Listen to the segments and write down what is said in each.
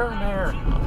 turn there.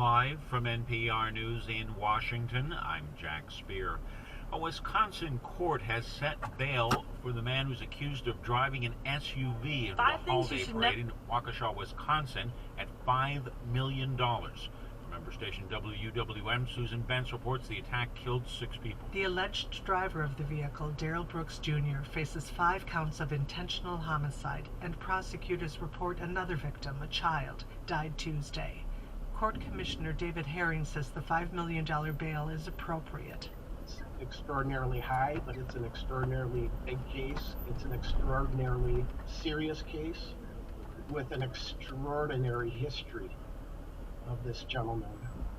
Live from NPR News in Washington, I'm Jack Speer. A Wisconsin court has set bail for the man who's accused of driving an SUV into a holiday parade in Waukesha, Wisconsin at $5 million. Member station WWM, Susan Bentz reports the attack killed 6 people. The alleged driver of the vehicle, Darrell Brooks Jr., faces 5 counts of intentional homicide, and prosecutors report another victim, a child, died Tuesday. Court Commissioner David Herring says the $5 million bail is appropriate. It's extraordinarily high, but it's an extraordinarily big case. It's an extraordinarily serious case with an extraordinary history of this gentleman.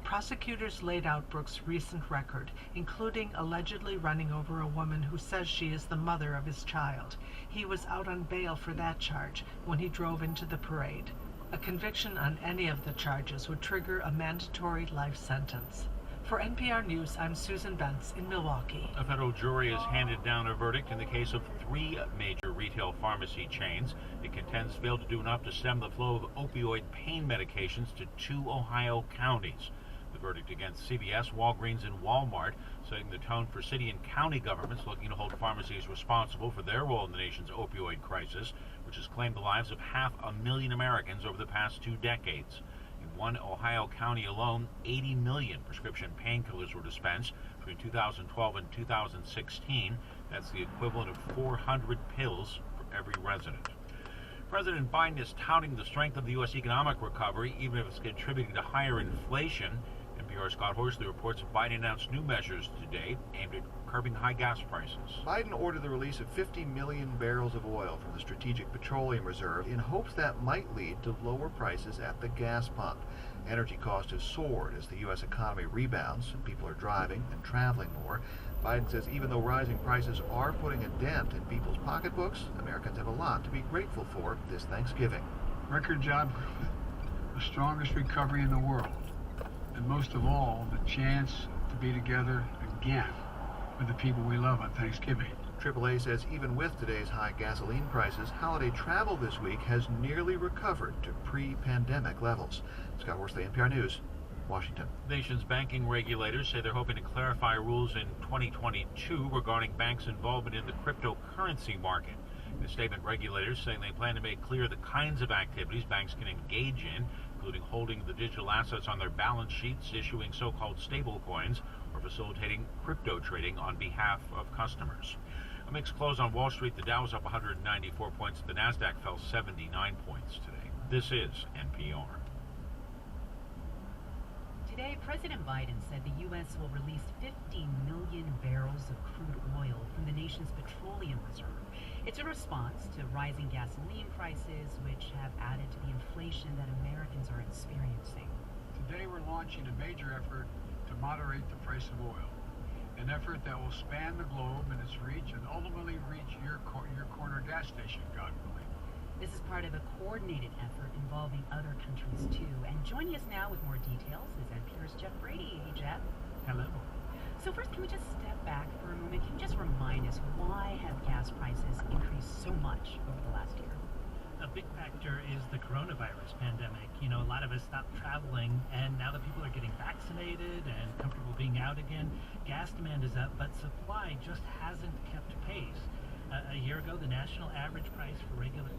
Prosecutors laid out Brooks' recent record, including allegedly running over a woman who says she is the mother of his child. He was out on bail for that charge when he drove into the parade. A conviction on any of the charges would trigger a mandatory life sentence. For NPR News, I'm Susan Bentz in Milwaukee. A federal jury has handed down a verdict in the case of 3 major retail pharmacy chains. It contends failed to do enough to stem the flow of opioid pain medications to 2 Ohio counties. The verdict against CVS, Walgreens, and Walmart, setting the tone for city and county governments looking to hold pharmacies responsible for their role in the nation's opioid crisis, which has claimed the lives of 500,000 Americans over the past 2 decades. In one Ohio county alone, 80 million prescription painkillers were dispensed between 2012 and 2016. That's the equivalent of 400 pills for every resident. President Biden is touting the strength of the U.S. economic recovery, even if it's contributing to higher inflation. NPR's Scott Horsley reports Biden announced new measures today aimed at curbing high gas prices. Biden ordered the release of 50 million barrels of oil from the Strategic Petroleum Reserve in hopes that might lead to lower prices at the gas pump. Energy costs have soared as the U.S. economy rebounds and people are driving and traveling more. Biden says even though rising prices are putting a dent in people's pocketbooks, Americans have a lot to be grateful for this Thanksgiving. Record job growth, the strongest recovery in the world, and most of all, the chance to be together again with the people we love on Thanksgiving. AAA says even with today's high gasoline prices, holiday travel this week has nearly recovered to pre-pandemic levels. Scott Horsley, NPR News, Washington. The nation's banking regulators say they're hoping to clarify rules in 2022 regarding banks' involvement in the cryptocurrency market. In a statement, regulators saying they plan to make clear the kinds of activities banks can engage in, including holding the digital assets on their balance sheets, issuing so-called stable coins, or facilitating crypto trading on behalf of customers. A mixed close on Wall Street. The Dow was up 194 points. The Nasdaq fell 79 points today. This is NPR. Today, President Biden said the U.S. will release 50 million barrels of crude oil from the nation's petroleum reserve. It's a response to rising gasoline prices, which have added to the inflation that Americans are experiencing. Today we're launching a major effort to moderate the price of oil, an effort that will span the globe in its reach and ultimately reach your corner gas station, God willing. This is part of a coordinated effort involving other countries, too. And joining us now with more details is NPR's Jeff Brady. Hey, Jeff. Hello. So first, can we just step back for a moment? Can you just remind us why have gas prices increased so much over the last year? A big factor is the coronavirus pandemic. You know, a lot of us stopped traveling, and now that people are getting vaccinated and comfortable being out again, gas demand is up, but supply just hasn't kept pace. A year ago, the national average price for regular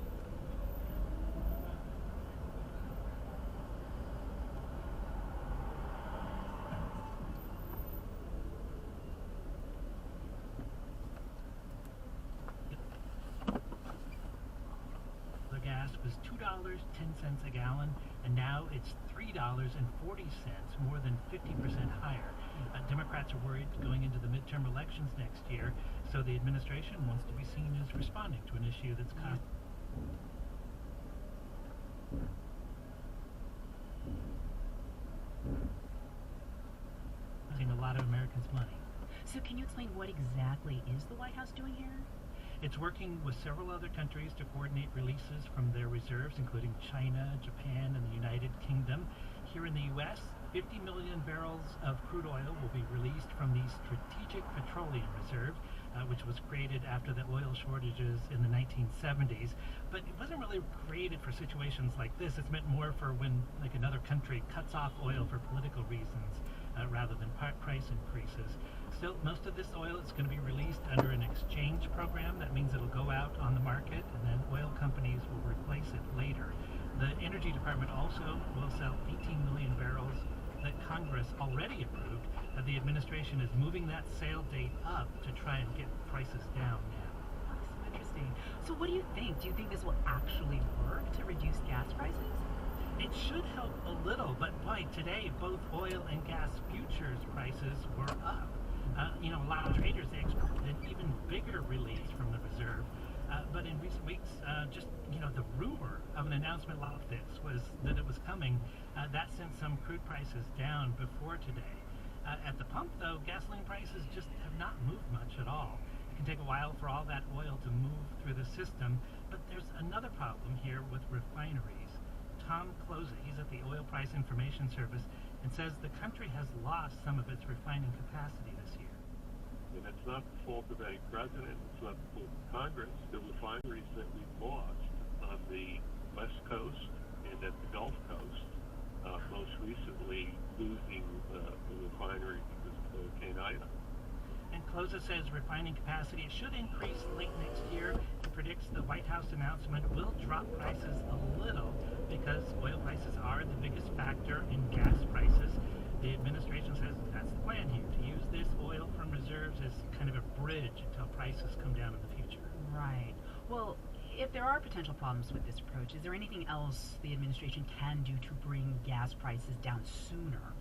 gas was $2.10 a gallon, and now it's $3.40, more than 50% higher. Democrats are worried going into the midterm elections next year, so the administration wants to be seen as responding to an issue that's costing a lot of Americans money. So can you explain what exactly is the White House doing here? It's working with several other countries to coordinate releases from their reserves, including China, Japan, and the United Kingdom. Here in the U.S., 50 million barrels of crude oil will be released from the Strategic Petroleum Reserve. which was created after the oil shortages in the 1970s. But it wasn't really created for situations like this. It's meant more for when like another country cuts off oil for political reasons rather than price increases. Still, most of this oil is going to be released under an exchange program. That means it'll go out on the market and then oil companies will replace it later. The Energy Department also will sell 18 million barrels that Congress already approved. The administration is moving that sale date up to try and get prices down now. So interesting. So what do you think? Do you think this will actually work to reduce gas prices? It should help a little, but boy, today both oil and gas futures prices were up. A lot of traders, they expected an even bigger release from the reserve. But in recent weeks, the rumor of an announcement like this was that it was coming. That sent some crude prices down before today. At the pump, though, gasoline prices just have not moved much at all. It can take a while for all that oil to move through the system, but there's another problem here with refineries. Tom Closa, he's at the Oil Price Information Service, and says the country has lost some of its refining capacity this year. And it's not the fault of any president, it's not the fault of Congress. The refineries that we've lost on the West Coast and at the Gulf Coast, most recently losing the refinery because of Hurricane Ida. And Closa says refining capacity should increase late next year. He predicts the White House announcement will drop prices a little because oil prices are the biggest factor in gas prices. The administration says that's the plan here, to use this oil from reserves as kind of a bridge until prices come down in the future. Right. Well, if there are potential problems with this approach, is there anything else the administration can do to bring gas prices down sooner?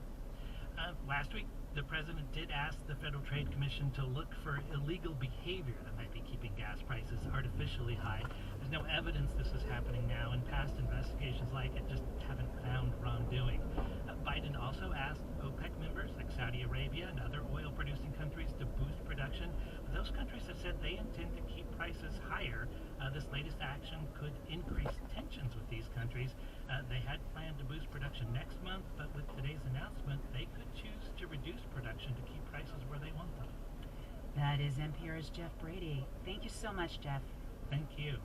Last week, the president did ask the Federal Trade Commission to look for illegal behavior that might be keeping gas prices artificially high. There's no evidence this is happening now, and past investigations like it just haven't found wrongdoing. Biden also asked OPEC members like Saudi Arabia and other oil-producing countries to boost production. But those countries have said they intend to keep prices higher. This latest action could increase tensions with these countries. They had planned to boost production next month, but with today's announcement, they could choose to reduce production to keep prices where they want them. That is NPR's Jeff Brady. Thank you so much, Jeff. Thank you.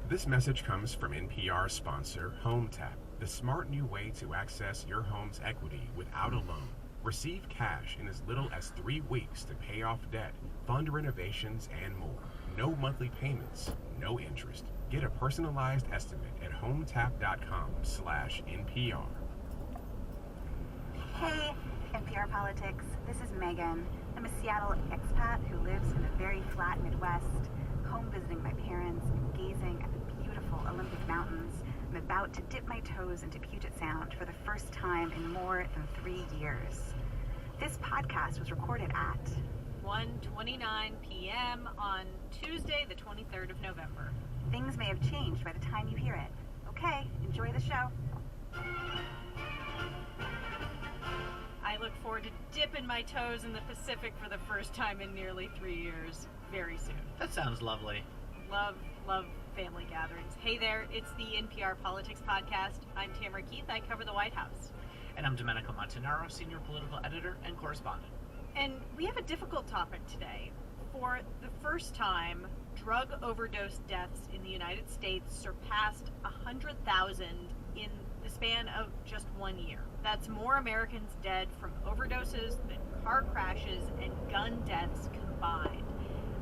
This message comes from NPR sponsor HomeTap, the smart new way to access your home's equity without a loan. Receive cash in as little as 3 weeks to pay off debt, fund renovations, and more. No monthly payments, no interest. Get a personalized estimate at hometap.com/NPR. Hey, NPR Politics. This is Megan. I'm a Seattle expat who lives in the very flat Midwest, home visiting my parents and gazing at the beautiful Olympic Mountains. I'm about to dip my toes into Puget Sound for the first time in more than 3 years. This podcast was recorded at 1:29 p.m. on Tuesday, the 23rd of November. Things may have changed by the time you hear it. Okay, enjoy the show. I look forward to dipping my toes in the Pacific for the first time in nearly 3 years, very soon. That sounds lovely. Love family gatherings. Hey there, it's the NPR Politics Podcast. I'm Tamara Keith. I cover the White House. And I'm Domenico Montanaro, senior political editor and correspondent. And we have a difficult topic today. For the first time, drug overdose deaths in the United States surpassed 100,000 in the span of just 1 year. That's more Americans dead from overdoses than car crashes and gun deaths combined.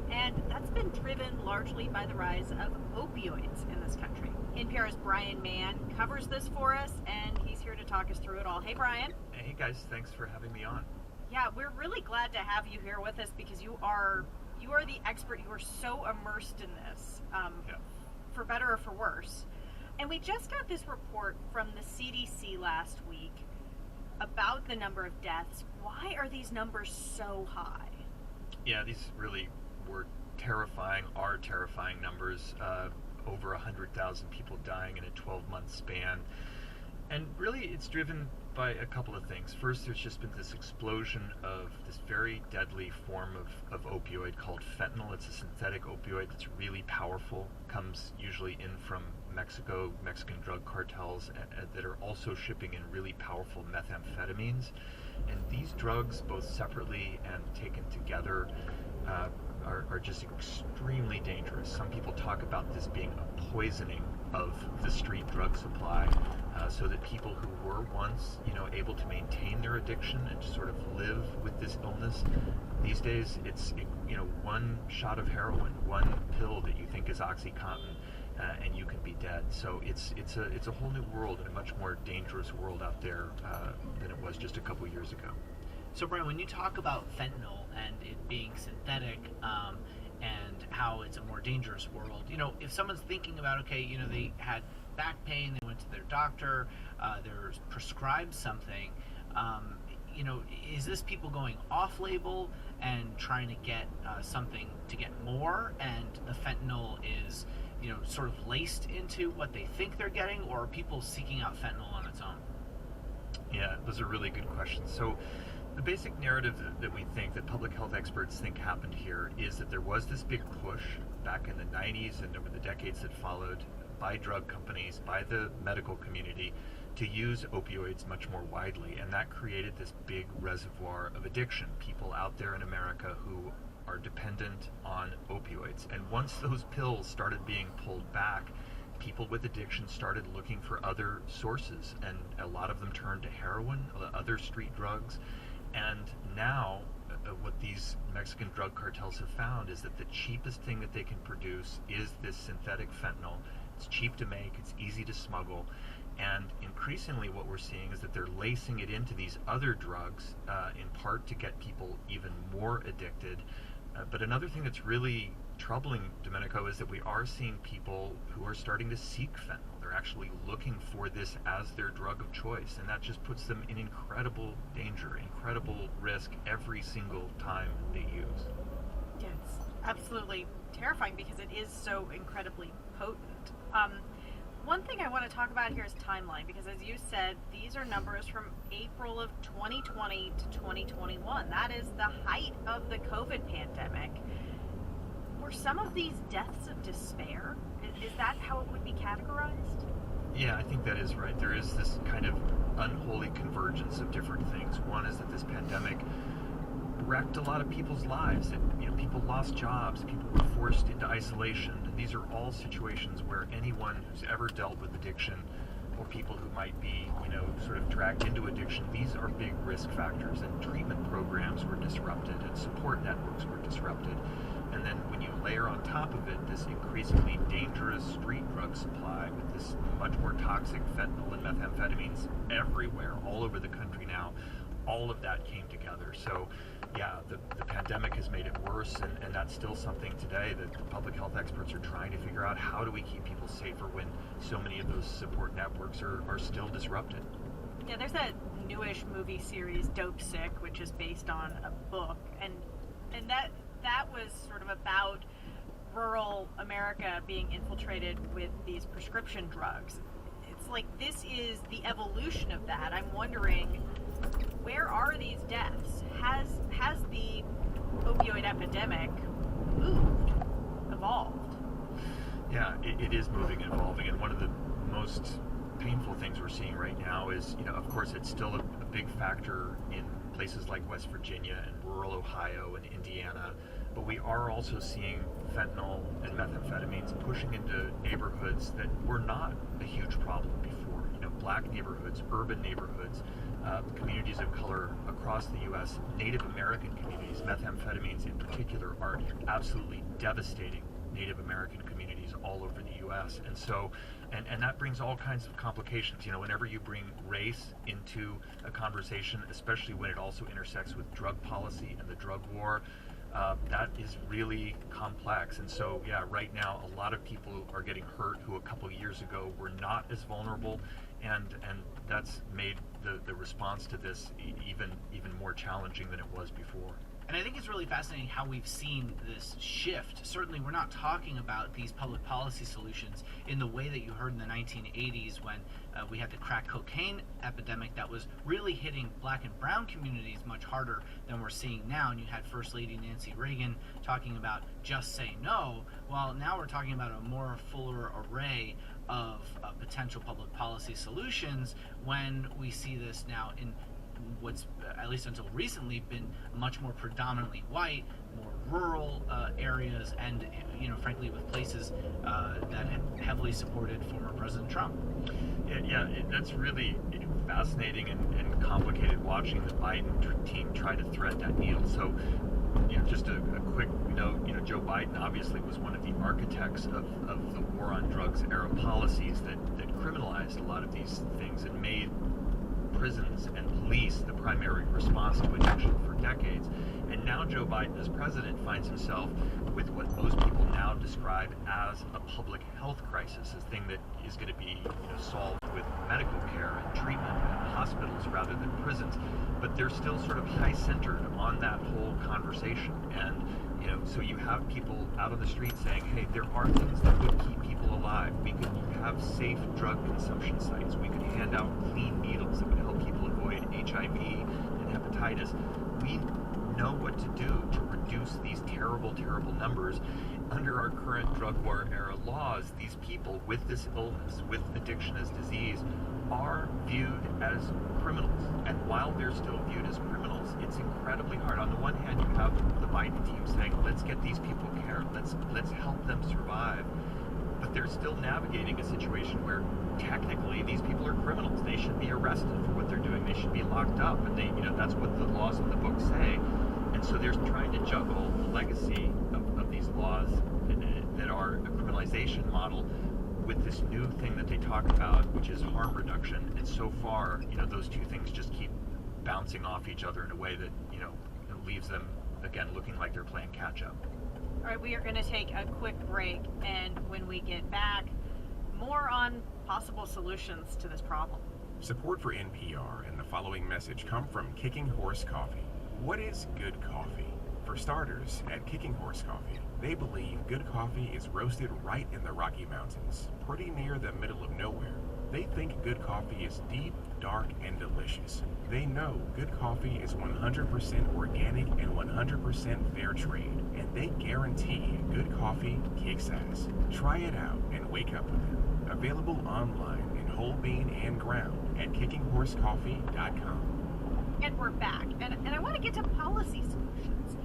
And that's been driven largely by the rise of opioids in this country. NPR's Brian Mann covers this for us, and he's here to talk us through it all. Hey, Brian. Hey, guys. Thanks for having me on. Yeah, we're really glad to have you here with us because you are the expert. You are so immersed in this. for better or for worse. And we just got this report from the CDC last week about the number of deaths. Why are these numbers so high? Yeah, these really are terrifying numbers. Over 100,000 people dying in a 12-month span. And really, it's driven by a couple of things. First, there's just been this explosion of this very deadly form of opioid called fentanyl. It's a synthetic opioid that's really powerful, comes usually in from Mexico, Mexican drug cartels that are also shipping in really powerful methamphetamines. And these drugs, both separately and taken together, are just extremely dangerous. Some people talk about this being a poisoning of the street drug supply, so that people who were once, able to maintain their addiction and to sort of live with this illness, these days it's one shot of heroin, one pill that you think is OxyContin, and you can be dead. So it's a whole new world, and a much more dangerous world out there than it was just a couple years ago. So Brian, when you talk about fentanyl and it being synthetic, and how it's a more dangerous world, if someone's thinking about, they had back pain, they went to their doctor, they're prescribed something, is this people going off-label and trying to get something to get more, and the fentanyl is, sort of laced into what they think they're getting, or are people seeking out fentanyl on its own? Yeah, those are really good questions. So the basic narrative that we think, that public health experts think happened here, is that there was this big push back in the 90s and over the decades that followed by drug companies, by the medical community, to use opioids much more widely, and that created this big reservoir of addiction. People out there in America who are dependent on opioids. And once those pills started being pulled back, people with addiction started looking for other sources, and a lot of them turned to heroin, other street drugs. And now what these Mexican drug cartels have found is that the cheapest thing that they can produce is this synthetic fentanyl. It's cheap to make, it's easy to smuggle, and increasingly what we're seeing is that they're lacing it into these other drugs, in part to get people even more addicted. But another thing that's really troubling, Domenico, is that we are seeing people who are starting to seek fentanyl. They're actually looking for this as their drug of choice, and that just puts them in incredible danger, incredible risk every single time they use. Yeah, it's absolutely terrifying because it is so incredibly potent. One thing I want to talk about here is timeline, because as you said, these are numbers from April of 2020 to 2021. That is the height of the COVID pandemic. Were some of these deaths of despair? Is that how it would be categorized? Yeah, I think that is right. There is this kind of unholy convergence of different things. One is that this pandemic wrecked a lot of people's lives. People lost jobs, people were forced into isolation. And these are all situations where anyone who's ever dealt with addiction, or people who might be, sort of dragged into addiction, these are big risk factors. And treatment programs were disrupted, and support networks were disrupted. And then when you layer on top of it this increasingly dangerous street drug supply with this much more toxic fentanyl and methamphetamines everywhere, all over the country now, all of that came together. So yeah, the pandemic has made it worse, and that's still something today that the public health experts are trying to figure out. How do we keep people safer when so many of those support networks are still disrupted? Yeah, there's that newish movie series, Dope Sick, which is based on a book, and that was sort of about rural America being infiltrated with these prescription drugs. It's like this is the evolution of that. I'm wondering, where are these deaths? Has the opioid epidemic moved, evolved? Yeah, it is moving and evolving, and one of the most painful things we're seeing right now is, of course, it's still a big factor in places like West Virginia and rural Ohio and Indiana, but we are also seeing fentanyl and methamphetamines pushing into neighborhoods that were not a huge problem before. Black neighborhoods, urban neighborhoods, communities of color across the U.S., Native American communities. Methamphetamines in particular are absolutely devastating Native American communities all over the U.S. And so, and that brings all kinds of complications. Whenever you bring race into a conversation, especially when it also intersects with drug policy and the drug war, that is really complex. And so, yeah, right now, a lot of people are getting hurt who a couple years ago were not as vulnerable, and that's made the response to this even more challenging than it was before. And I think it's really fascinating how we've seen this shift. Certainly, we're not talking about these public policy solutions in the way that you heard in the 1980s when we had the crack cocaine epidemic that was really hitting black and brown communities much harder than we're seeing now. And you had First Lady Nancy Reagan talking about just say no. Well, now we're talking about a more fuller array of potential public policy solutions when we see this now in what's, at least until recently, been much more predominantly white, more rural areas, and frankly, with places that heavily supported former President Trump. That's really fascinating and complicated watching the Biden team try to thread that needle. So, just a quick note, Joe Biden obviously was one of the architects of the war on drugs era policies that criminalized a lot of these things and made prisons and police the primary response to addiction for decades. And now Joe Biden, as president, finds himself with what most people now describe as a public health crisis, a thing that is going to be solved with medical care and treatment and hospitals rather than prisons. But they're still sort of high-centered on that whole conversation. And so you have people out on the street saying, hey, there are things that would keep people alive. We could have safe drug consumption sites. We could hand out clean needles that would help people avoid HIV and hepatitis. We know what to do to reduce these terrible, terrible numbers. Under our current drug war era laws, these people with this illness, with addiction as disease, are viewed as criminals. And while they're still viewed as criminals, it's incredibly hard. On the one hand, you have the Biden team saying, let's get these people care, let's help them survive. But they're still navigating a situation where technically these people are criminals. They should be arrested for what they're doing. They should be locked up, and that's what the laws in the book say. And so they're trying to juggle the legacy of these laws that are a criminalization model with this new thing that they talk about, which is harm reduction. And so far, those two things just keep bouncing off each other in a way that, leaves them, again, looking like they're playing catch up. All right, we are going to take a quick break, and when we get back, more on possible solutions to this problem. Support for NPR and the following message come from Kicking Horse Coffee. What is good coffee? For starters, at Kicking Horse Coffee, they believe good coffee is roasted right in the Rocky Mountains, pretty near the middle of nowhere. They think good coffee is deep, dark, and delicious. They know good coffee is 100% organic and 100% fair trade, and they guarantee good coffee kicks ass. Try it out and wake up with them. Available online in whole bean and ground at kickingHorseCoffee.com. And we're back, and I want to get to policy solutions.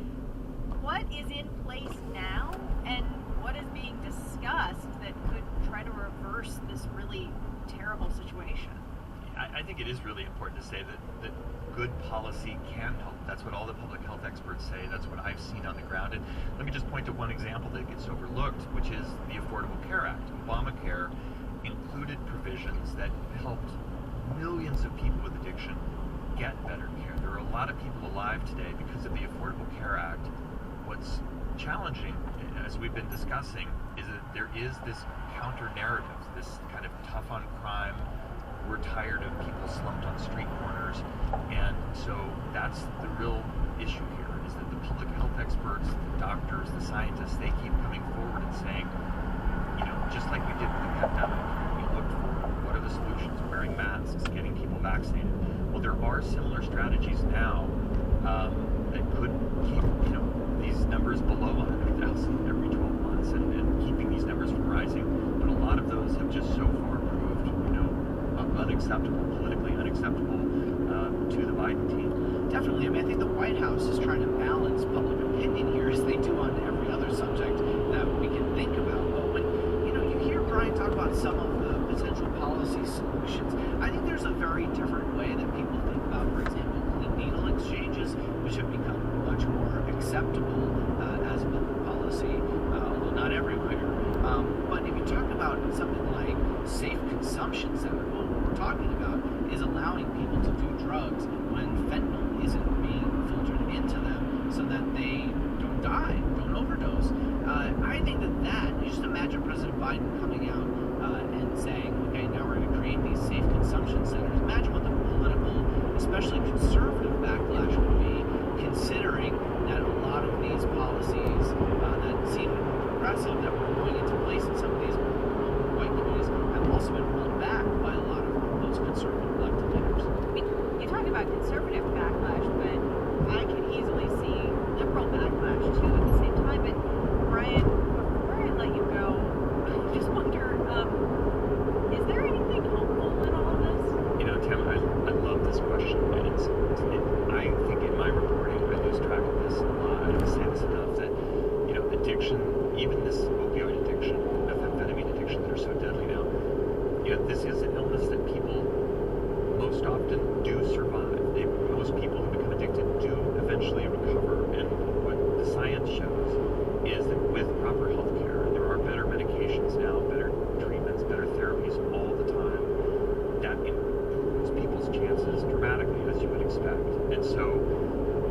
What is in place now, and what is being discussed that could try to reverse this really terrible situation? I think it is really important to say that good policy can help. That's what all the public health experts say. That's what I've seen on the ground. And let me just point to one example that gets overlooked, which is the Affordable Care Act. Obamacare included provisions that helped millions of people with addiction get better care. There are a lot of people alive today because of the Affordable Care Act. What's challenging, as we've been discussing, is that there is this counter-narrative, this kind of tough on crime, we're tired of people slumped on street corners. And so that's the real issue here, is that the public health experts, the doctors, the scientists, they keep coming forward and saying, just like we did with the pandemic, we looked for what are the solutions, wearing masks, getting people vaccinated. Well, there are similar strategies now that could keep, these numbers below 100,000 every 12 months and keeping these numbers from rising. But a lot of those have just so far proved, unacceptable, politically unacceptable to the Biden team. Definitely. I think the White House is trying to balance public opinion here, as they do on every other subject that we can think about. But when you hear Brian talk about some of the potential policy solutions, I think there's a very different way that people think about, for example, clean needle exchanges, which have become much more acceptable as a public policy, although not everywhere. But if you talk about something like safe consumption centers, what we're talking about is allowing people to do drugs when fentanyl isn't being filtered into them so that they don't die, don't overdose. I think that you just imagine President Biden coming out and saying, okay, now we're going to create these safe consumption centers. Imagine what the political, especially conservative backlash would be, considering that a lot of these policies that seem progressive that were going into place in some of these white communities have also been rolled back by a lot of those conservative elected leaders. I mean, you talk about conservative backlash, but I can easily see liberal backlash too at the same time. But Brian, before I let you go, I just wonder, is there anything hopeful in all of this? You know, Tim, I love this question, and I think in my reporting I lose track of this a lot. I don't say this enough that, you know, addiction, even this opioid addiction, methamphetamine addiction that are so deadly now, you know, this is an illness that people most often do survive. Most people who become addicted do eventually recover, and what the science shows is that with proper health care, there are better medications now, better treatments, better therapies all the time, that improves people's chances dramatically, as you would expect. And so,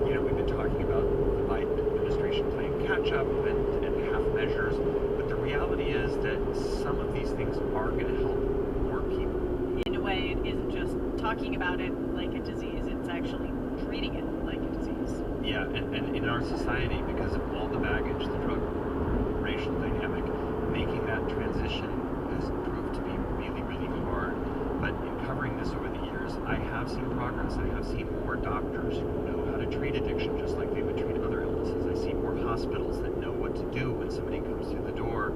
you know, we've been talking about the Biden administration playing catch-up and half measures, but the reality is that some of these things are going to help more people. In a way, it isn't just talking about it like a disease, it's actually treating it like a disease. Yeah, and in our society, because of all the baggage, the drug racial dynamic, making that transition has proved to be really, really hard. But in covering this over the years, I have seen progress. I have seen more doctors who know how to treat addiction just like they would treat other illnesses. I see more hospitals that know what to do when somebody comes through the door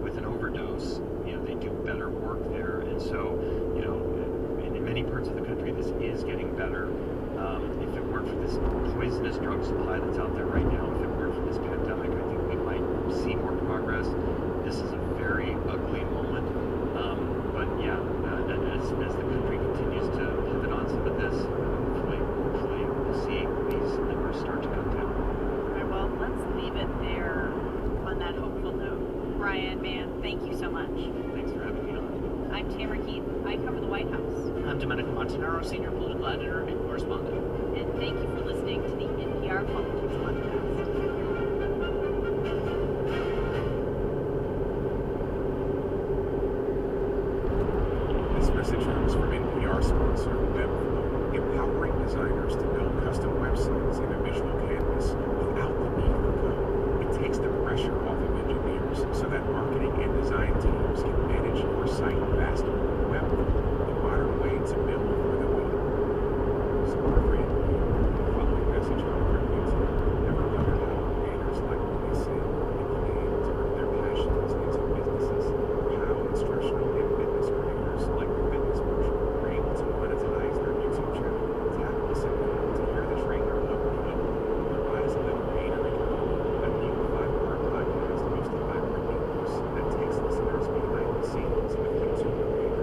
with an overdose. You know, they do better work there. And so, you know, in many parts of the country, this is getting better. If it weren't for this poisonous drug supply that's out there right now, if it weren't for this pandemic, I think we might see more progress. This is a very ugly moment. But yeah, as the country continues to pivot on some of this, hopefully we'll see these numbers start to come down. All right, well, let's leave it there on that hopeful note. Brian, man, thank you so much. Thanks for having me on. I'm Tamara Keith. I cover the White House. I'm Domenico Montanaro, Senior Political Editor and Correspondent. And thank you for listening to the NPR Politics Podcast. This message comes from NPR sponsor Webflow, empowering designers to build custom websites in a visual canvas without the need for code. It takes the pressure off of engineers so that marketing and design teams can manage your site faster. Webflow, the modern way to build for the web. Support for NPR. The following message comes from YouTube. Never wonder how creators like what they say and plan to turn their passions into businesses, or how instructional and fitness creators like the Fitness Marshal are able to monetize their YouTube channel. Tap listen now to hear the trailer of The Rise of the Creator Economy, a new 5-part podcast hosted by Brittany Bruce that takes listeners behind the scenes of YouTube creators.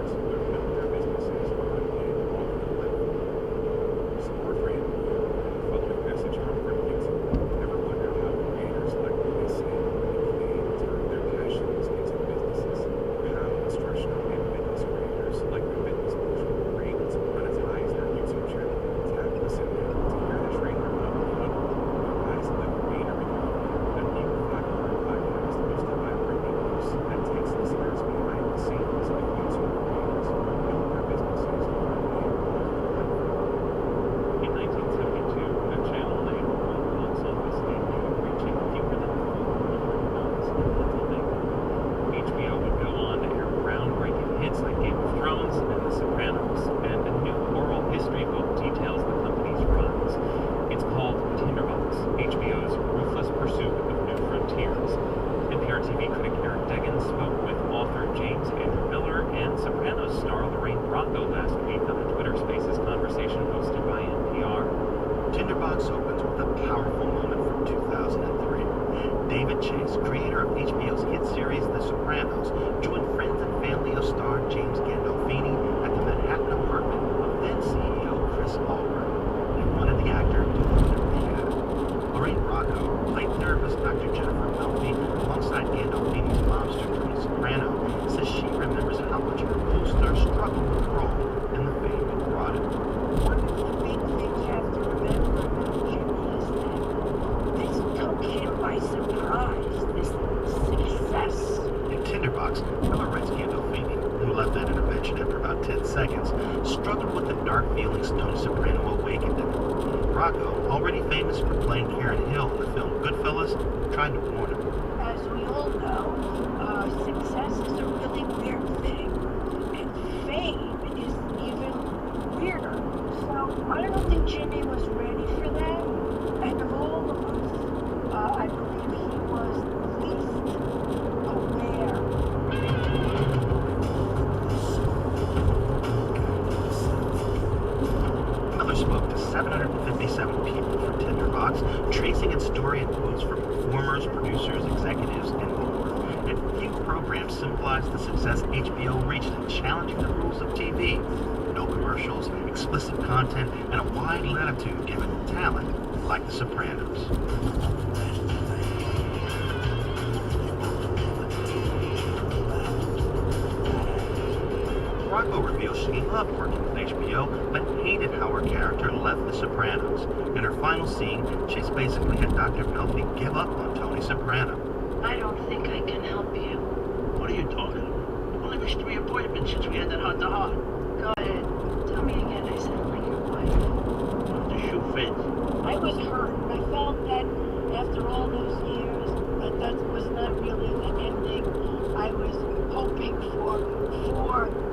seconds, struggled with the dark feelings Tony Soprano awakened in him. Rocco, already famous for playing Karen Hill in the film Goodfellas, tried to warn him. As we all know, success is a really weird thing, and fame is even weirder. So I don't think Jimmy was ready for that, and of all of us, I believe he was least aware. Miller spoke to 757 people for Tinderbox, tracing its story in quotes from performers, producers, executives, and more. And few programs symbolized the success HBO reached in challenging the rules of TV. No commercials, explicit content, and a wide latitude given to talent like The Sopranos. Rocco reveals she loved working with HBO, but hated how her character left The Sopranos. In her final scene, she's basically had Dr. Melfi give up on Tony Soprano. I don't think I can help you. What are you talking about? I've only missed 3 appointments since we had that heart-to-heart. Go ahead. Tell me again. I sound like your wife. The shoe fits. I was hurt. I felt that after all those years, that was not really the ending I was hoping for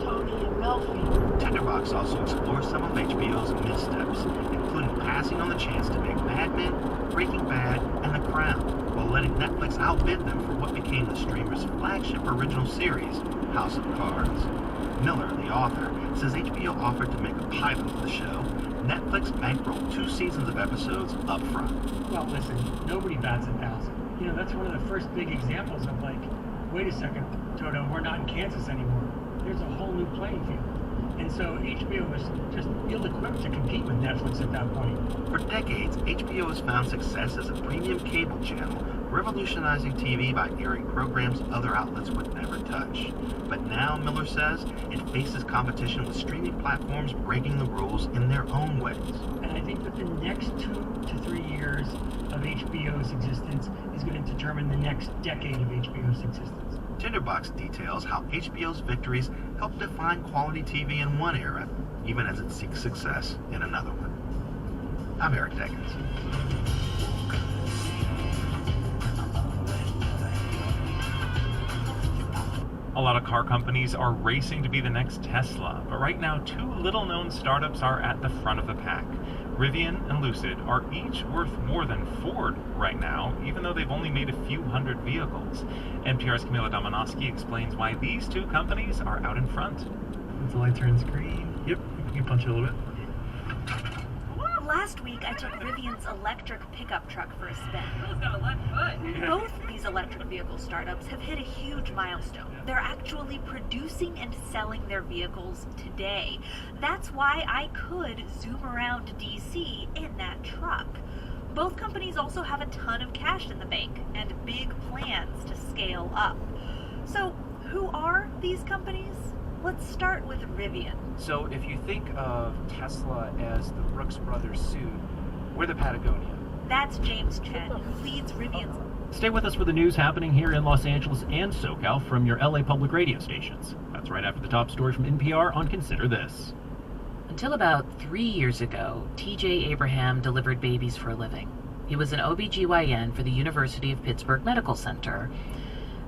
Tony and Melfi. Tinderbox also explores some of HBO's missteps, including passing on the chance to make Mad Men, Breaking Bad, and The Crown, while letting Netflix outbid them for what became the streamer's flagship original series, House of Cards. Miller, the author, says HBO offered to make a pilot of the show. Netflix bankrolled 2 seasons of episodes up front. Well, listen, nobody bats 1,000. You know, that's one of the first big examples of like, wait a second, Toto, we're not in Kansas anymore. There's a whole new playing field. And so HBO was just ill-equipped to compete with Netflix at that point. For decades, HBO has found success as a premium cable channel, revolutionizing TV by airing programs other outlets would never touch. But now, Miller says, it faces competition with streaming platforms breaking the rules in their own ways. And I think that the next 2 to 3 years of HBO's existence is going to determine the next decade of HBO's existence. Tinderbox details how HBO's victories helped define quality TV in one era, even as it seeks success in another one. I'm Eric Deckens. A lot of car companies are racing to be the next Tesla, but right now 2 little-known startups are at the front of the pack. Rivian and Lucid are each worth more than Ford right now, even though they've only made a few hundred vehicles. NPR's Camila Domonoski explains why these 2 companies are out in front. Once the light turns green, yep, you punch it a little bit. Last week, I took Rivian's electric pickup truck for a spin. It's got a left foot. Both these electric vehicle startups have hit a huge milestone. They're actually producing and selling their vehicles today. That's why I could zoom around DC in that truck. Both companies also have a ton of cash in the bank and big plans to scale up. So, who are these companies? Let's start with Rivian. So if you think of Tesla as the Brooks Brothers suit, we're the Patagonia. That's James Chen, who leads Rivian's. Stay with us for the news happening here in Los Angeles and SoCal from your LA public radio stations. That's right after the top story from NPR on Consider This. Until about 3 years ago, TJ Abraham delivered babies for a living. He was an OBGYN for the University of Pittsburgh Medical Center,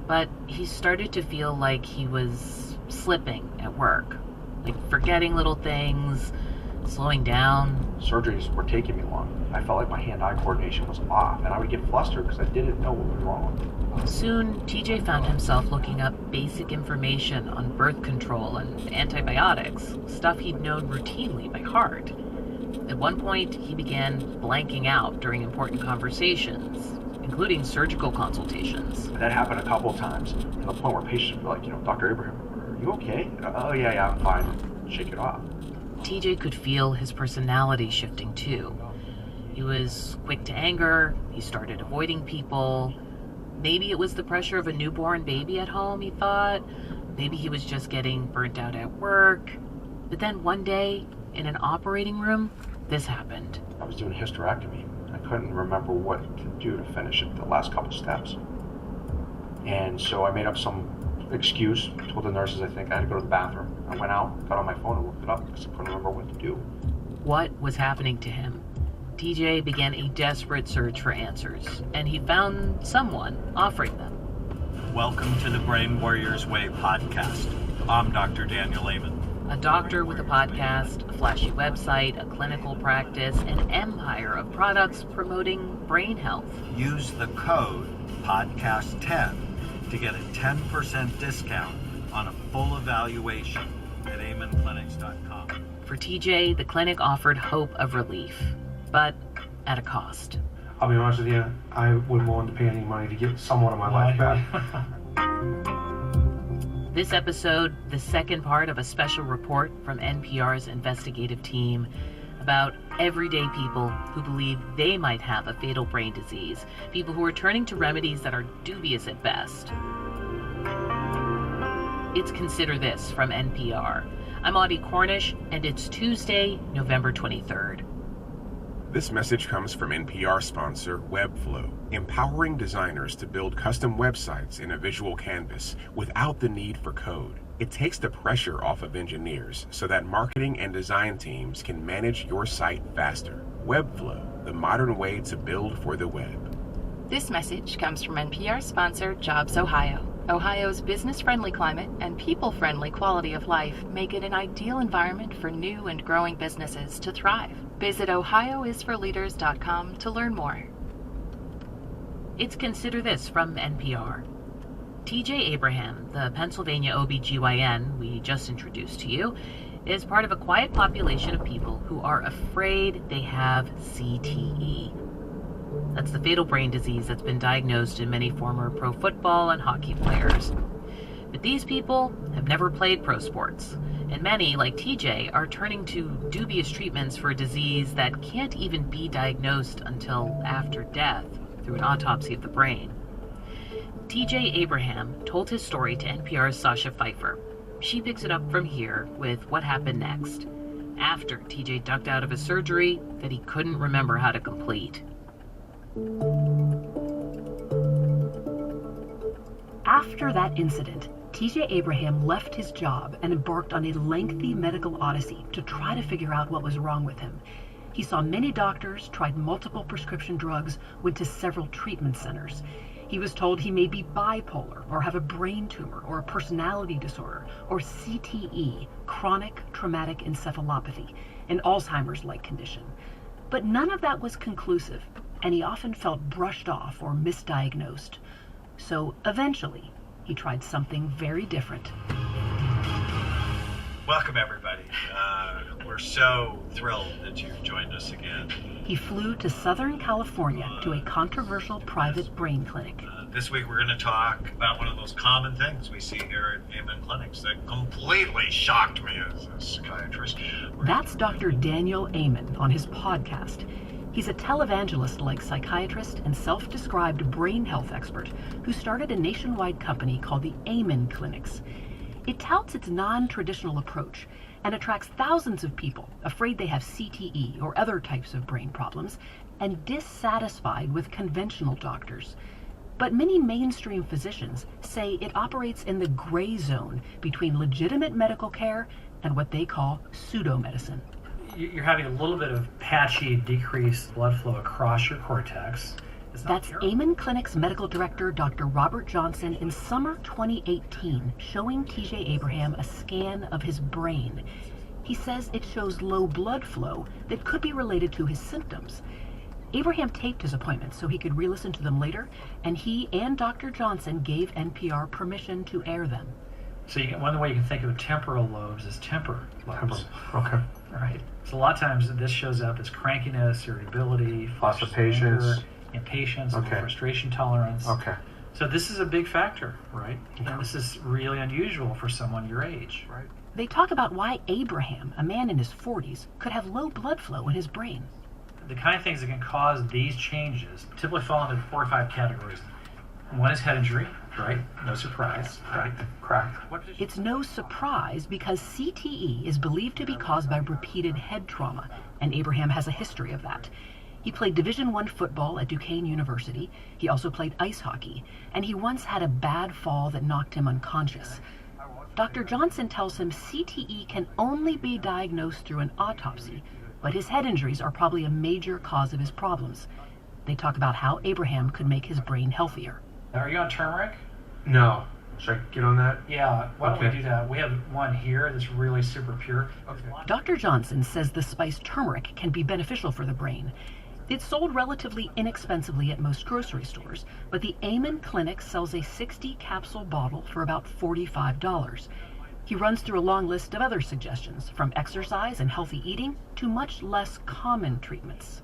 but he started to feel like he was slipping at work, like forgetting little things, slowing down. Surgeries were taking me long. I felt like my hand-eye coordination was off, and I would get flustered because I didn't know what was wrong. Soon, TJ found himself looking up basic information on birth control and antibiotics, stuff he'd known routinely by heart. At one point, he began blanking out during important conversations, including surgical consultations. That happened a couple of times, to the point where patients were like, Dr. Abraham, are you okay? Oh, yeah, I'm fine. Shake it off. TJ could feel his personality shifting too. He was quick to anger, he started avoiding people. Maybe it was the pressure of a newborn baby at home, he thought. Maybe he was just getting burnt out at work. But then one day, in an operating room, this happened. I was doing a hysterectomy. I couldn't remember what to do to finish it, the last couple steps. And so I made up some excuse, told the nurses I think I had to go to the bathroom. I went out, got on my phone and looked it up because I couldn't remember what to do. What was happening to him? TJ began a desperate search for answers, and he found someone offering them. Welcome to the Brain Warriors Way podcast. I'm Dr. Daniel Amen. A doctor with a podcast, a flashy website, a clinical practice, an empire of products promoting brain health. Use the code podcast10 to get a 10% discount on a full evaluation at amenclinics.com. For TJ, the clinic offered hope of relief, but at a cost. I'll be honest with you, I wouldn't want to pay any money to get somewhat of my life back. This episode, the second part of a special report from NPR's investigative team about everyday people who believe they might have a fatal brain disease, people who are turning to remedies that are dubious at best. It's Consider This from NPR. I'm Audie Cornish, and it's Tuesday, November 23rd. This message comes from NPR sponsor Webflow, empowering designers to build custom websites in a visual canvas without the need for code. It takes the pressure off of engineers so that marketing and design teams can manage your site faster. Webflow, the modern way to build for the web. This message comes from NPR sponsor Jobs Ohio. Ohio's business-friendly climate and people-friendly quality of life make it an ideal environment for new and growing businesses to thrive. Visit ohioisforleaders.com to learn more. It's Consider This from NPR. TJ Abraham, the Pennsylvania OBGYN we just introduced to you, is part of a quiet population of people who are afraid they have CTE. That's the fatal brain disease that's been diagnosed in many former pro football and hockey players. But these people have never played pro sports, and many, like TJ, are turning to dubious treatments for a disease that can't even be diagnosed until after death through an autopsy of the brain. TJ Abraham told his story to NPR's Sasha Pfeiffer. She picks it up from here with what happened next, after TJ ducked out of a surgery that he couldn't remember how to complete. After that incident, TJ Abraham left his job and embarked on a lengthy medical odyssey to try to figure out what was wrong with him. He saw many doctors, tried multiple prescription drugs, went to several treatment centers. He was told he may be bipolar, or have a brain tumor, or a personality disorder, or CTE, chronic traumatic encephalopathy, an Alzheimer's-like condition. But none of that was conclusive, and he often felt brushed off or misdiagnosed. So eventually, he tried something very different. Welcome, everybody. We're so thrilled that you've joined us again. He flew to Southern California to a controversial private brain clinic. This week we're going to talk about one of those common things we see here at Amen Clinics that completely shocked me as a psychiatrist. That's Dr. Daniel Amen on his podcast. He's a televangelist-like psychiatrist and self-described brain health expert who started a nationwide company called the Amen Clinics. It touts its non-traditional approach and attracts thousands of people afraid they have CTE or other types of brain problems and dissatisfied with conventional doctors. But many mainstream physicians say it operates in the gray zone between legitimate medical care and what they call pseudomedicine. You're having a little bit of patchy decreased blood flow across your cortex. That's Amen Clinic's medical director, Dr. Robert Johnson, in summer 2018, showing TJ Abraham a scan of his brain. He says it shows low blood flow that could be related to his symptoms. Abraham taped his appointments so he could re-listen to them later, and he and Dr. Johnson gave NPR permission to air them. So one way you can think of temporal lobes is temper lobes. Okay. All right. So a lot of times this shows up as crankiness, irritability, lots of patience, anger, impatience, frustration tolerance. Okay. So this is a big factor, right? Okay. And this is really unusual for someone your age. Right. They talk about why Abraham, a man in his 40s, could have low blood flow in his brain. The kind of things that can cause these changes typically fall into 4 or 5 categories. One is head injury, right? No surprise, right? Correct. It's no surprise because CTE is believed to be caused by repeated head trauma, and Abraham has a history of that. He played Division I football at Duquesne University. He also played ice hockey, and he once had a bad fall that knocked him unconscious. Dr. Johnson tells him CTE can only be diagnosed through an autopsy, but his head injuries are probably a major cause of his problems. They talk about how Abraham could make his brain healthier. Are you on turmeric? No. Should I get on that? Yeah, why don't we do that? We have one here that's really super pure. Okay. Dr. Johnson says the spice turmeric can be beneficial for the brain. It's sold relatively inexpensively at most grocery stores, but the Amen Clinic sells a 60-capsule bottle for about $45. He runs through a long list of other suggestions, from exercise and healthy eating to much less common treatments.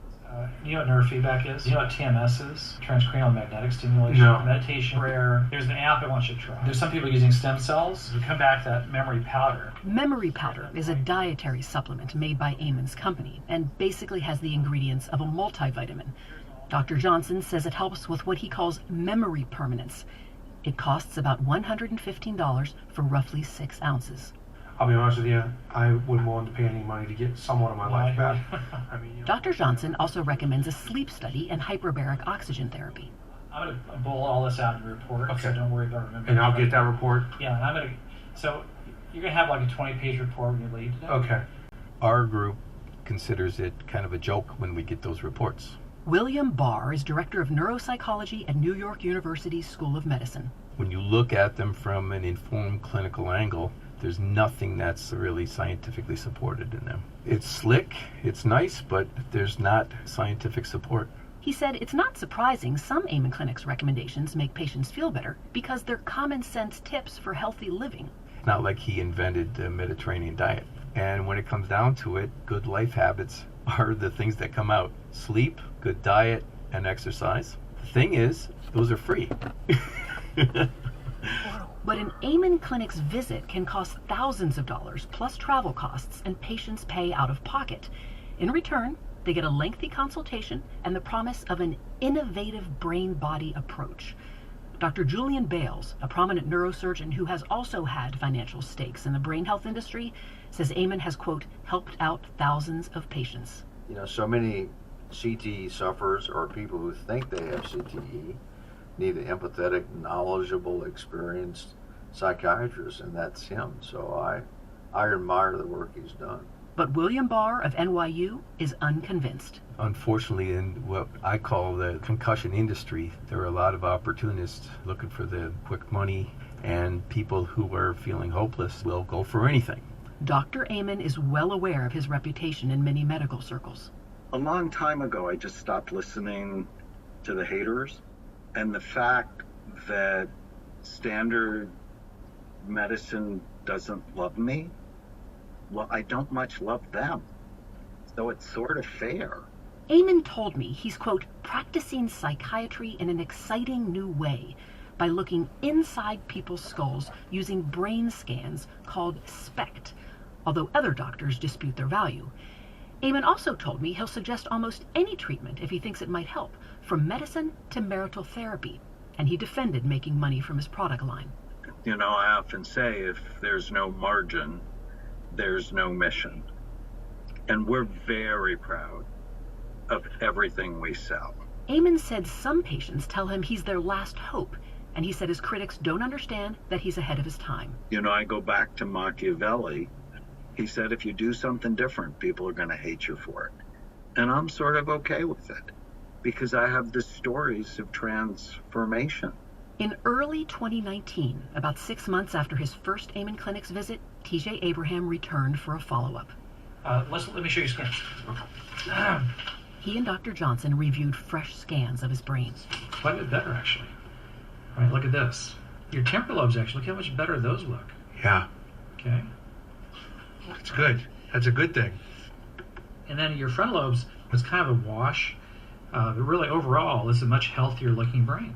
You know what neurofeedback is? You know what TMS is? Transcranial magnetic stimulation. No. Meditation, prayer. There's an app I want you to try. There's some people using stem cells. You come back to that memory powder. Memory powder is a dietary supplement made by Amen's company and basically has the ingredients of a multivitamin. Dr. Johnson says it helps with what he calls memory permanence. It costs about $115 for roughly 6 ounces. I'll be honest with you, I wouldn't want to pay any money to get somewhat of my life back. Dr. Johnson also recommends a sleep study and hyperbaric oxygen therapy. I'm going to boil all this out in the report, Okay. so don't worry about remembering. And I'll get that report? Yeah, and I'm going to... So you're going to have like a 20-page report when you leave today? Okay. Our group considers it kind of a joke when we get those reports. William Barr is director of neuropsychology at New York University's School of Medicine. When you look at them from an informed clinical angle, there's nothing that's really scientifically supported in them. It's slick, it's nice, but there's not scientific support. He said it's not surprising some Amen Clinic's recommendations make patients feel better because they're common sense tips for healthy living. It's not like he invented the Mediterranean diet. And when it comes down to it, good life habits are the things that come out. Sleep, good diet, and exercise. The thing is, those are free. But an Amen Clinic's visit can cost thousands of dollars plus travel costs, and patients pay out of pocket. In return, they get a lengthy consultation and the promise of an innovative brain-body approach. Dr. Julian Bales, a prominent neurosurgeon who has also had financial stakes in the brain health industry, says Amen has, quote, helped out thousands of patients. You know, so many CTE sufferers or people who think they have CTE need an empathetic, knowledgeable, experienced psychiatrist, and that's him. So I admire the work he's done. But William Barr of NYU is unconvinced. Unfortunately, in what I call the concussion industry, there are a lot of opportunists looking for the quick money, and people who are feeling hopeless will go for anything. Dr. Amen is well aware of his reputation in many medical circles. A long time ago, I just stopped listening to the haters. And the fact that standard medicine doesn't love me, well, I don't much love them. So it's sort of fair. Amen told me he's, quote, practicing psychiatry in an exciting new way by looking inside people's skulls using brain scans called SPECT, although other doctors dispute their value. Amen also told me he'll suggest almost any treatment if he thinks it might help, from medicine to marital therapy, and he defended making money from his product line. You know, I often say if there's no margin, there's no mission. And we're very proud of everything we sell. Amen said some patients tell him he's their last hope, and he said his critics don't understand that he's ahead of his time. You know, I go back to Machiavelli. He said if you do something different, people are going to hate you for it. And I'm sort of okay with it, because I have the stories of transformation. In early 2019, about 6 months after his first Amen Clinic's visit, TJ Abraham returned for a follow-up. Let me show you a screen. He and Dr. Johnson reviewed fresh scans of his brain. Quite a bit better, actually. All right, look at this. Your temporal lobes, actually, look how much better those look. Yeah. Okay. That's good. That's a good thing. And then your frontal lobes was kind of a wash. But really, overall, this is a much healthier looking brain.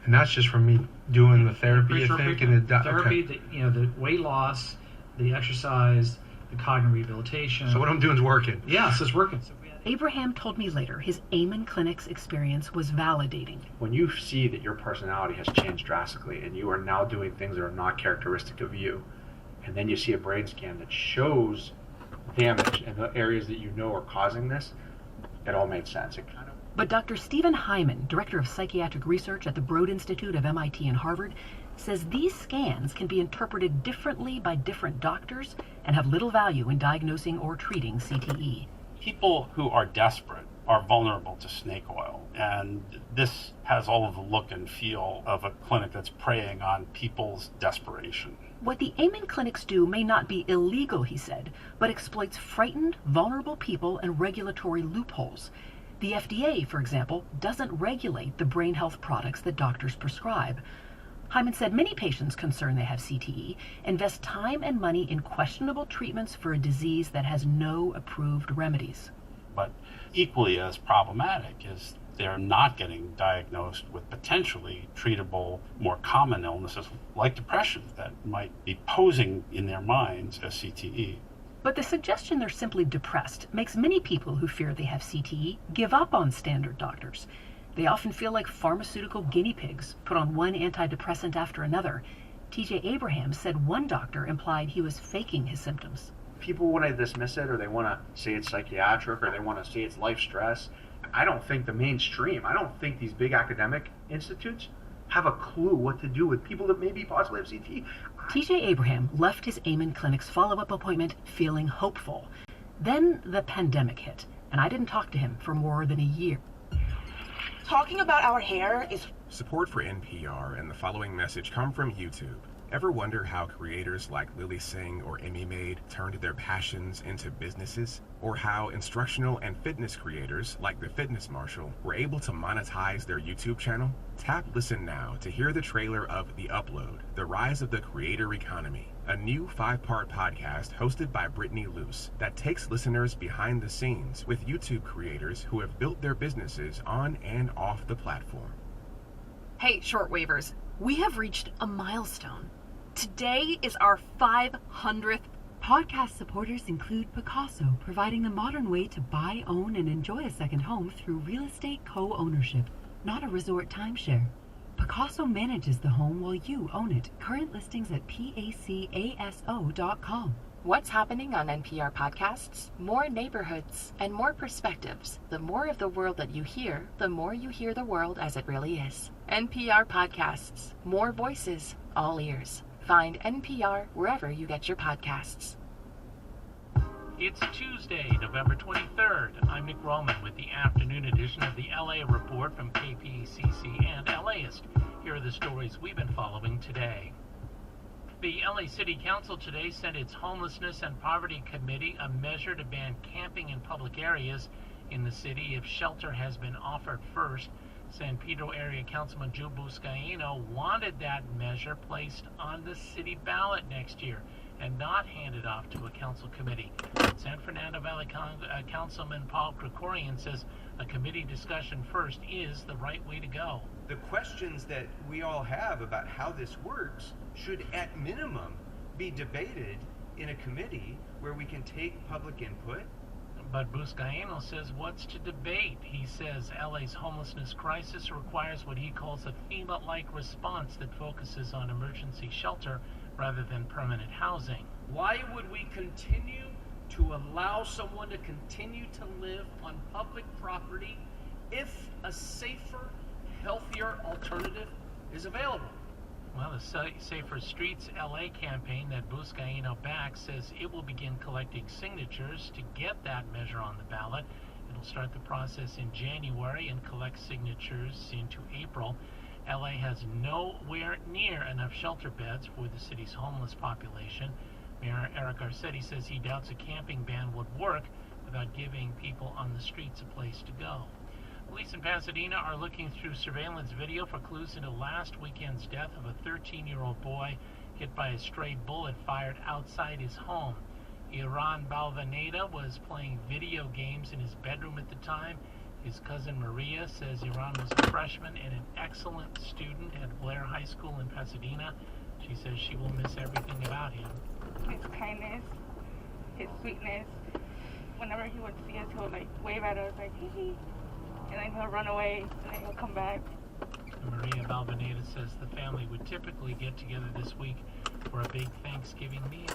And that's just from me doing the therapy, you think? And the therapy, okay. the weight loss, the exercise, the cognitive rehabilitation. So what I'm doing is working. Yeah, so it's working. Abraham told me later his Amen Clinic's experience was validating. When you see that your personality has changed drastically and you are now doing things that are not characteristic of you, and then you see a brain scan that shows damage in the areas that you know are causing this, it all made sense. But Dr. Stephen Hyman, director of psychiatric research at the Broad Institute of MIT and Harvard, says these scans can be interpreted differently by different doctors and have little value in diagnosing or treating CTE. People who are desperate are vulnerable to snake oil, and this has all of the look and feel of a clinic that's preying on people's desperation. What the Amen clinics do may not be illegal, he said, but exploits frightened, vulnerable people and regulatory loopholes. The FDA, for example, doesn't regulate the brain health products that doctors prescribe. Hyman said many patients concerned they have CTE invest time and money in questionable treatments for a disease that has no approved remedies. But equally as problematic is they're not getting diagnosed with potentially treatable, more common illnesses like depression that might be posing in their minds as CTE. But the suggestion they're simply depressed makes many people who fear they have CTE give up on standard doctors. They often feel like pharmaceutical guinea pigs, put on one antidepressant after another. TJ Abraham said one doctor implied he was faking his symptoms. People want to dismiss it, or they want to say it's psychiatric, or they want to say it's life stress. I don't think the mainstream, I don't think these big academic institutes have a clue what to do with people that maybe possibly have CTE. TJ Abraham left his Amen Clinic's follow-up appointment feeling hopeful. Then the pandemic hit, and I didn't talk to him for more than a year. Talking about our hair is... Support for NPR and the following message come from YouTube. Ever wonder how creators like Lily Singh or Emmy Maid turned their passions into businesses? Or how instructional and fitness creators like the Fitness Marshal were able to monetize their YouTube channel? Tap Listen Now to hear the trailer of The Upload, The Rise of the Creator Economy, a new 5-part podcast hosted by Brittany Luce that takes listeners behind the scenes with YouTube creators who have built their businesses on and off the platform. Hey, shortwavers, we have reached a milestone. Today is our 500th. Podcast supporters include Picasso, providing the modern way to buy, own, and enjoy a second home through real estate co-ownership, not a resort timeshare. Picasso manages the home while you own it. Current listings at pacaso.com. What's happening on NPR podcasts? More neighborhoods and more perspectives. The more of the world that you hear, the more you hear the world as it really is. NPR podcasts. More voices, all ears. Find NPR wherever you get your podcasts. It's Tuesday, November 23rd. I'm Nick Roman with the afternoon edition of the LA Report from KPCC and LAist. Here are the stories we've been following today. The LA City Council today sent its Homelessness and Poverty Committee a measure to ban camping in public areas in the city if shelter has been offered first. San Pedro area Councilman Joe Buscaino wanted that measure placed on the city ballot next year and not handed off to a council committee. San Fernando Valley Councilman Paul Krikorian says a committee discussion first is the right way to go. The questions that we all have about how this works should at minimum be debated in a committee where we can take public input. But Buscaino says what's to debate? He says LA's homelessness crisis requires what he calls a FEMA-like response that focuses on emergency shelter rather than permanent housing. Why would we continue to allow someone to continue to live on public property if a safer, healthier alternative is available? Well, the Safer Streets LA campaign that Buscaino backs says it will begin collecting signatures to get that measure on the ballot. It'll start the process in January and collect signatures into April. LA has nowhere near enough shelter beds for the city's homeless population. Mayor Eric Garcetti says he doubts a camping ban would work without giving people on the streets a place to go. Police in Pasadena are looking through surveillance video for clues into last weekend's death of a 13-year-old boy hit by a stray bullet fired outside his home. Iran Balvaneda was playing video games in his bedroom at the time. His cousin Maria says Iran was a freshman and an excellent student at Blair High School in Pasadena. She says she will miss everything about him. His kindness, his sweetness. Whenever he would see us, he would wave at us hee hee. And then he'll run away, and then he'll come back. Maria Balvaneda says the family would typically get together this week for a big Thanksgiving meal.